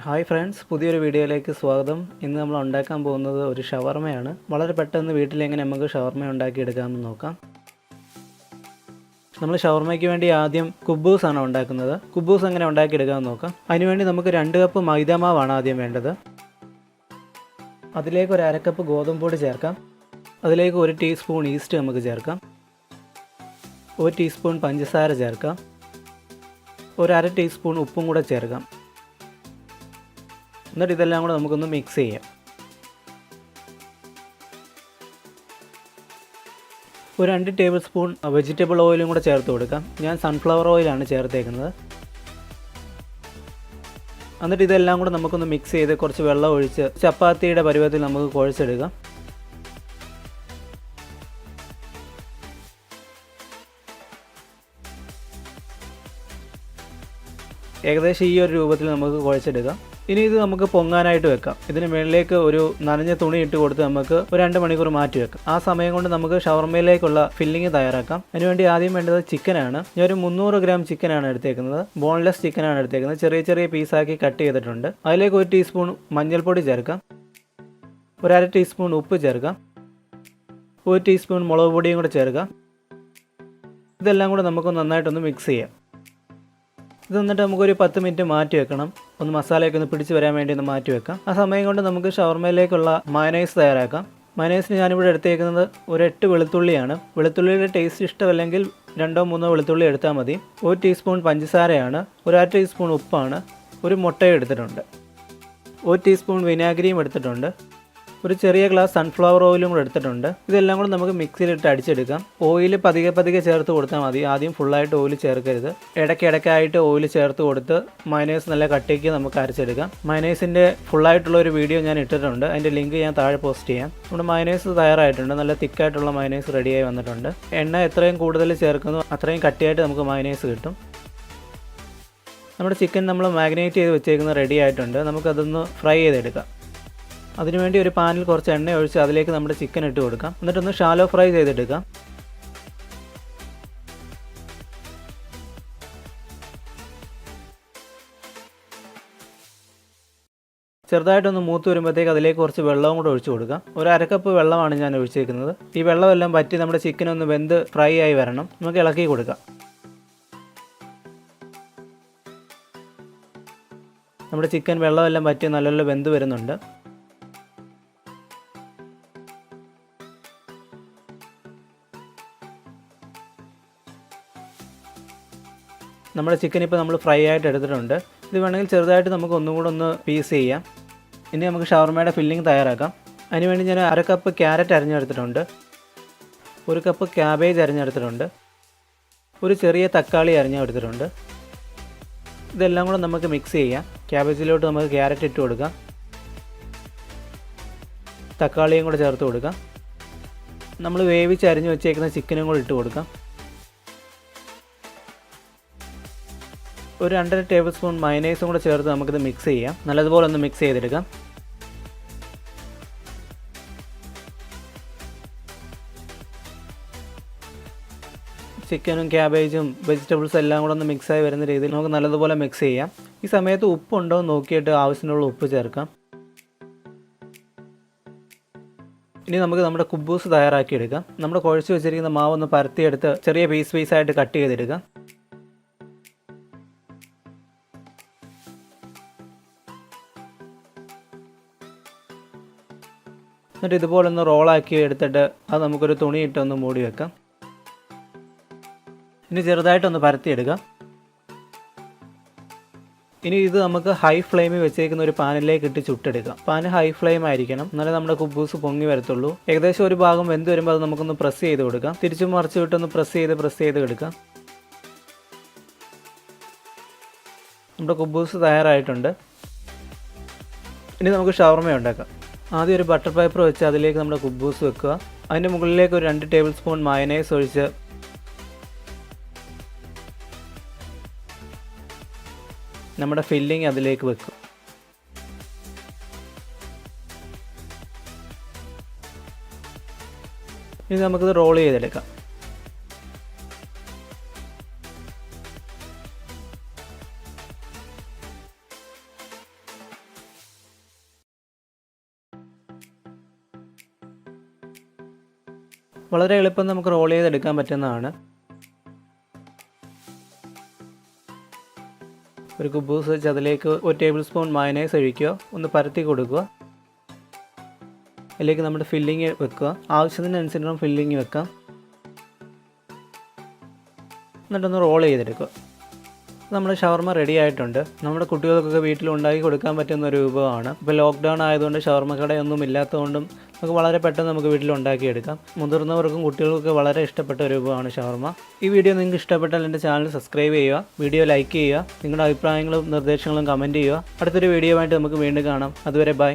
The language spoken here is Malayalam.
ഹായ് ഫ്രണ്ട്സ്, പുതിയൊരു വീഡിയോയിലേക്ക് സ്വാഗതം. ഇന്ന് നമ്മൾ ഉണ്ടാക്കാൻ പോകുന്നത് ഒരു ഷവർമയാണ്. വളരെ പെട്ടെന്ന് വീട്ടിൽ എങ്ങനെ നമുക്ക് ഷവർമ ഉണ്ടാക്കിയെടുക്കാമെന്ന് നോക്കാം. നമ്മൾ ഷവർമയ്ക്ക് വേണ്ടി ആദ്യം കുബൂസ് ആണ് ഉണ്ടാക്കുന്നത്. കുബൂസ് എങ്ങനെ ഉണ്ടാക്കിയെടുക്കാമെന്ന് നോക്കാം. അതിനുവേണ്ടി നമുക്ക് 2 കപ്പ് മൈദാമാവാണ് ആദ്യം വേണ്ടത്. അതിലേക്ക് ഒരു 1/2 കപ്പ് ഗോതമ്പ് പൊടി ചേർക്കാം. അതിലേക്ക് 1 ടീസ്പൂൺ ഈസ്റ്റ് നമുക്ക് ചേർക്കാം. 1 ടീസ്പൂൺ പഞ്ചസാര ചേർക്കാം. ഒരു 1/2 ടീസ്പൂൺ ഉപ്പും കൂടെ ചേർക്കാം. എന്നിട്ട് ഇതെല്ലാം കൂടെ നമുക്കൊന്ന് മിക്സ് ചെയ്യാം. ഒരു 2 ടേബിൾ സ്പൂൺ വെജിറ്റബിൾ ഓയിലും കൂടെ ചേർത്ത് കൊടുക്കാം. ഞാൻ സൺഫ്ലവർ ഓയിലാണ് ചേർത്തേക്കുന്നത്. എന്നിട്ട് ഇതെല്ലാം കൂടെ നമുക്കൊന്ന് മിക്സ് ചെയ്ത് കുറച്ച് വെള്ളം ഒഴിച്ച് ചപ്പാത്തിയുടെ പരുവത്തിൽ നമുക്ക് കുഴച്ചെടുക്കാം. ഏകദേശം ഈ ഒരു രൂപത്തിൽ നമുക്ക് കുഴച്ചെടുക്കാം. ഇനി ഇത് നമുക്ക് പൊങ്ങാനായിട്ട് വെക്കാം. ഇതിന് മുകളിലേക്ക് ഒരു നനഞ്ഞ തുണി ഇട്ട് കൊടുത്ത് നമുക്ക് ഒരു 2 മണിക്കൂർ മാറ്റി വെക്കാം. ആ സമയം കൊണ്ട് നമുക്ക് ഷവർമയിലേക്കുള്ള ഫില്ലിങ് തയ്യാറാക്കാം. അതിനുവേണ്ടി ആദ്യം വേണ്ടത് ചിക്കനാണ്. ഞാൻ ഒരു 300 ഗ്രാം ചിക്കനാണ് എടുത്തേക്കുന്നത്. ബോൺലെസ് ചിക്കനാണ് എടുത്തേക്കുന്നത്. ചെറിയ ചെറിയ പീസാക്കി കട്ട് ചെയ്തിട്ടുണ്ട്. അതിലേക്ക് 1 ടീസ്പൂൺ മഞ്ഞൾപ്പൊടി ചേർക്കാം. ഒരു 1/2 ടീസ്പൂൺ ഉപ്പ് ചേർക്കാം. 1 ടീസ്പൂൺ മുളക് പൊടിയും കൂടെ ചേർക്കാം. ഇതെല്ലാം കൂടെ നമുക്ക് നന്നായിട്ടൊന്ന് മിക്സ് ചെയ്യാം. ഇത് എന്നിട്ട് നമുക്കൊരു 10 മിനിറ്റ് മാറ്റി വെക്കണം. ഒന്ന് മസാലയൊക്കെ ഒന്ന് പിടിച്ച് വരാൻ വേണ്ടി ഒന്ന് മാറ്റി വെക്കാം. ആ സമയം കൊണ്ട് നമുക്ക് ഷവർമയിലേക്കുള്ള മയനൈസ് തയ്യാറാക്കാം. മയനൈസിന് ഞാനിവിടെ എടുത്തേക്കുന്നത് ഒരു 8 വെളുത്തുള്ളിയാണ്. വെളുത്തുള്ളിയുടെ ടേസ്റ്റ് ഇഷ്ടമല്ലെങ്കിൽ 2-3 വെളുത്തുള്ളി എടുത്താൽ മതി. 1 ടീസ്പൂൺ പഞ്ചസാരയാണ്. ഒരു 1/2 ടീസ്പൂൺ ഉപ്പാണ്. ഒരു മുട്ടയും എടുത്തിട്ടുണ്ട്. 1 ടീസ്പൂൺ വിനാഗിരിയും എടുത്തിട്ടുണ്ട്. ഒരു ചെറിയ ഗ്ലാസ് സൺഫ്ലവർ ഓയിലും കൂടെ എടുത്തിട്ടുണ്ട്. ഇതെല്ലാം കൂടെ നമുക്ക് മിക്സിയിലിട്ട് അടിച്ചെടുക്കാം. ഓയിൽ പതിയെ ചേർത്ത് കൊടുത്താൽ മതി. ആദ്യം ഫുള്ളായിട്ട് ഓയിൽ ചേർക്കരുത്. ഇടയ്ക്കിടയ്ക്കായിട്ട് ഓയിൽ ചേർത്ത് കൊടുത്ത് മയനൈസ് നല്ല കട്ടിക്ക് നമുക്ക് അരച്ചെടുക്കാം. മയനൈസിൻ്റെ ഫുള്ളായിട്ടുള്ള ഒരു വീഡിയോ ഞാൻ ഇട്ടിട്ടുണ്ട്. അതിൻ്റെ ലിങ്ക് ഞാൻ താഴെ പോസ്റ്റ് ചെയ്യാം. നമ്മുടെ മയനൈസ് തയ്യാറായിട്ടുണ്ട്. നല്ല തിക്കായിട്ടുള്ള മയനൈസ് റെഡിയായി വന്നിട്ടുണ്ട്. എണ്ണ എത്രയും കൂടുതൽ ചേർക്കുന്നു അത്രയും കട്ടിയായിട്ട് നമുക്ക് മയനൈസ് കിട്ടും. നമ്മുടെ ചിക്കൻ നമ്മൾ മാഗ്നേറ്റ് ചെയ്ത് വെച്ചേക്കുന്നത് റെഡി ആയിട്ടുണ്ട്. നമുക്കതൊന്ന് ഫ്രൈ ചെയ്തെടുക്കാം. അതിനുവേണ്ടി ഒരു പാനിൽ കുറച്ച് എണ്ണ ഒഴിച്ച് അതിലേക്ക് നമ്മുടെ ചിക്കൻ ഇട്ട് കൊടുക്കാം. എന്നിട്ടൊന്ന് ഷാലോ ഫ്രൈ ചെയ്തെടുക്കാം. ചെറുതായിട്ടൊന്ന് മൂത്ത് വരുമ്പോഴത്തേക്ക് അതിലേക്ക് കുറച്ച് വെള്ളവും കൂടെ ഒഴിച്ചു കൊടുക്കാം. ഒരു 1/2 കപ്പ് വെള്ളമാണ് ഞാൻ ഒഴിച്ചേക്കുന്നത്. ഈ വെള്ളമെല്ലാം വറ്റി നമ്മുടെ ചിക്കൻ ഒന്ന് വെന്ത് ഫ്രൈ ആയി വരണം. നമുക്ക് ഇളക്കി കൊടുക്കാം. നമ്മുടെ ചിക്കൻ വെള്ളമെല്ലാം വറ്റി നല്ലോണം വെന്ത് വരുന്നുണ്ട്. നമ്മുടെ ചിക്കൻ ഇപ്പോൾ നമ്മൾ ഫ്രൈ ആയിട്ട് എടുത്തിട്ടുണ്ട്. ഇത് വേണമെങ്കിൽ ചെറുതായിട്ട് നമുക്ക് ഒന്നും കൂടെ ഒന്ന് പീസ് ചെയ്യാം. ഇനി നമുക്ക് ഷവർമയുടെ ഫില്ലിംഗ് തയ്യാറാക്കാം. അതിനുവേണ്ടി ഞാൻ 1/2 കപ്പ് ക്യാരറ്റ് അരിഞ്ഞെടുത്തിട്ടുണ്ട്. 1 കപ്പ് ക്യാബേജ് അരിഞ്ഞെടുത്തിട്ടുണ്ട്. ഒരു ചെറിയ തക്കാളി അരിഞ്ഞെടുത്തിട്ടുണ്ട്. ഇതെല്ലാം കൂടെ നമുക്ക് മിക്സ് ചെയ്യാം. ക്യാബേജിലോട്ട് നമുക്ക് ക്യാരറ്റ് ഇട്ട് കൊടുക്കാം. തക്കാളിയും കൂടെ ചേർത്ത് കൊടുക്കാം. നമ്മൾ വേവിച്ച് അരിഞ്ഞ് വെച്ചേക്കുന്ന ചിക്കനും കൂടെ ഇട്ട് കൊടുക്കാം. ഒരു 2.5 ടേബിൾ സ്പൂൺ മയനൈസും കൂടെ ചേർത്ത് നമുക്കിത് മിക്സ് ചെയ്യാം. നല്ലതുപോലെ ഒന്ന് മിക്സ് ചെയ്തെടുക്കാം. ചിക്കനും ക്യാബേജും വെജിറ്റബിൾസും എല്ലാം കൂടെ ഒന്ന് മിക്സായി വരുന്ന രീതിയിൽ നമുക്ക് നല്ലതുപോലെ മിക്സ് ചെയ്യാം. ഈ സമയത്ത് ഉപ്പുണ്ടോ എന്ന് നോക്കിയിട്ട് ആവശ്യത്തിനുള്ള ഉപ്പ് ചേർക്കാം. ഇനി നമുക്ക് നമ്മുടെ കുബൂസ് തയ്യാറാക്കിയെടുക്കാം. നമ്മുടെ കുഴച്ച് വെച്ചിരിക്കുന്ന മാവൊന്ന് പരത്തിയെടുത്ത് ചെറിയ പീസായിട്ട് കട്ട് ചെയ്തെടുക്കാം. എന്നിട്ട് ഇതുപോലെ ഒന്ന് റോളാക്കി എടുത്തിട്ട് അത് നമുക്കൊരു തുണി ഇട്ടൊന്ന് മൂടി വെക്കാം. ഇനി ചെറുതായിട്ടൊന്ന് പരത്തിയെടുക്കാം. ഇനി ഇത് നമുക്ക് ഹൈ ഫ്ലെയിമിൽ വെച്ചേക്കുന്ന ഒരു പാനിലേക്ക് ഇട്ട് ചുട്ടെടുക്കാം. പാന് ഹൈ ഫ്ലെയിം ആയിരിക്കണം, എന്നാലേ നമ്മുടെ കുബൂസ് പൊങ്ങി വരത്തുള്ളൂ. ഏകദേശം ഒരു ഭാഗം വെന്ത് വരുമ്പോൾ അത് നമുക്കൊന്ന് പ്രസ് ചെയ്ത് കൊടുക്കാം. തിരിച്ചും മറിച്ച് വിട്ടൊന്ന് പ്രസ് ചെയ്ത് എടുക്കാം. നമ്മുടെ കുബൂസ് തയ്യാറായിട്ടുണ്ട്. ഇനി നമുക്ക് ഷവർമ ഉണ്ടാക്കാം. ആദ്യം ഒരു ബട്ടർ പേപ്പർ വെച്ച് അതിലേക്ക് നമ്മുടെ കുബൂസ് വെക്കുക. അതിൻ്റെ മുകളിലേക്ക് ഒരു 2 ടേബിൾ സ്പൂൺ മയനൈസ് ഒഴിച്ച് നമ്മുടെ ഫില്ലിംഗ് അതിലേക്ക് വെക്കും. ഇനി നമുക്കിത് റോൾ ചെയ്തെടുക്കാം. വളരെ എളുപ്പം നമുക്ക് റോൾ ചെയ്തെടുക്കാൻ പറ്റുന്നതാണ്. ഒരു കുബൂസ് വെച്ച് അതിലേക്ക് 1 ടേബിൾ സ്പൂൺ മയണൈസ് ഒഴിക്കുക, ഒന്ന് പരത്തി കൊടുക്കുക. അതിലേക്ക് നമ്മുടെ ഫില്ലിങ് വെക്കുക. ആവശ്യത്തിനനുസരിച്ച് ഫില്ലിങ് വെക്കാം. എന്നിട്ടൊന്ന് റോൾ ചെയ്തെടുക്കുക. നമ്മുടെ ഷവർമ റെഡി ആയിട്ടുണ്ട്. നമ്മുടെ കുട്ടികൾക്കൊക്കെ വീട്ടിൽ ഉണ്ടാക്കി കൊടുക്കാൻ പറ്റുന്ന ഒരു വിഭവമാണ്. ഇപ്പോൾ ലോക്ക്ഡൗൺ ആയതുകൊണ്ട് ഷവർമ കടയൊന്നും ഇല്ലാത്തതുകൊണ്ടും നമുക്ക് വളരെ പെട്ടെന്ന് നമുക്ക് വീട്ടിൽ ഉണ്ടാക്കിയെടുക്കാം. മുതിർന്നവർക്കും കുട്ടികൾക്കൊക്കെ വളരെ ഇഷ്ടപ്പെട്ട ഒരു വിഭവമാണ് ഷവർമ. ഈ വീഡിയോ നിങ്ങൾക്ക് ഇഷ്ടപ്പെട്ടാൽ എൻ്റെ ചാനൽ സബ്സ്ക്രൈബ് ചെയ്യുക, വീഡിയോ ലൈക്ക് ചെയ്യുക, നിങ്ങളുടെ അഭിപ്രായങ്ങളും നിർദ്ദേശങ്ങളും കമൻറ്റ് ചെയ്യുക. അടുത്തൊരു വീഡിയോ ആയിട്ട് നമുക്ക് വീണ്ടും കാണാം. അതുവരെ ബൈ.